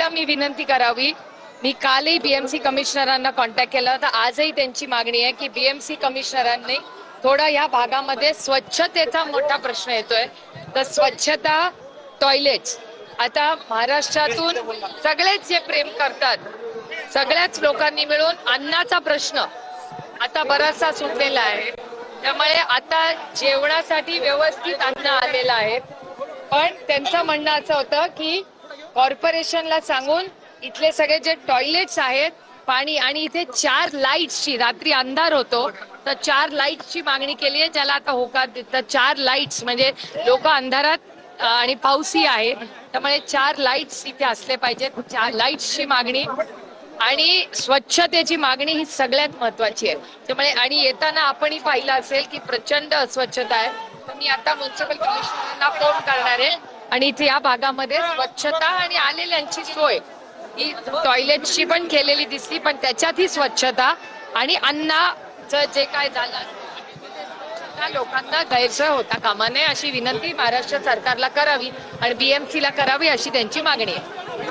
मी विनंती करावी, मी कालही बीएमसी कमिशनरांना कॉन्टॅक्ट केला होता. आजही त्यांची मागणी आहे की बीएमसी कमिशनरांनी थोडा या भागामध्ये स्वच्छतेचा मोठा प्रश्न येतोय, तर स्वच्छता, टॉयलेट्स. आता महाराष्ट्रातून सगळेच जे प्रेम करतात, सगळ्याच लोकांनी मिळून अन्नाचा प्रश्न आता बराचसा सुटलेला आहे. त्यामुळे आता जेवणासाठी व्यवस्थित अन्न आलेलं आहे. पण त्यांचं म्हणणं असं होतं की कॉर्पोरेशनला सांगून इथले सगळे जे टॉयलेट्स आहेत, पाणी आणि इथे 4 लाईट्सची, रात्री अंधार होतो तर 4 लाईट्सची मागणी केली आहे, ज्याला आता होकार देतात. 4 लाईट्स म्हणजे लोक अंधारात आणि पाऊसही आहे, त्यामुळे 4 लाईट्स इथे असले पाहिजेत. 4 लाईट्सची मागणी आणि स्वच्छतेची मागणी ही सगळ्यात महत्वाची आहे. त्यामुळे आणि येताना आपणही पाहिलं असेल की प्रचंड अस्वच्छता आहे. तर मी आता म्युन्सिपल कमिशनरांना फोन करणार आहे आणि इथे या भागामध्ये स्वच्छता आणि आलेल्यांची सोय ही टॉयलेटची पण केलेली दिसली, पण त्याच्यातही स्वच्छता आणि अन्नाचं जे काय झालं लोकांना गैरसोय होता कामा नये अशी विनंती महाराष्ट्र सरकारला करावी आणि बीएमसीला करावी अशी त्यांची मागणी आहे.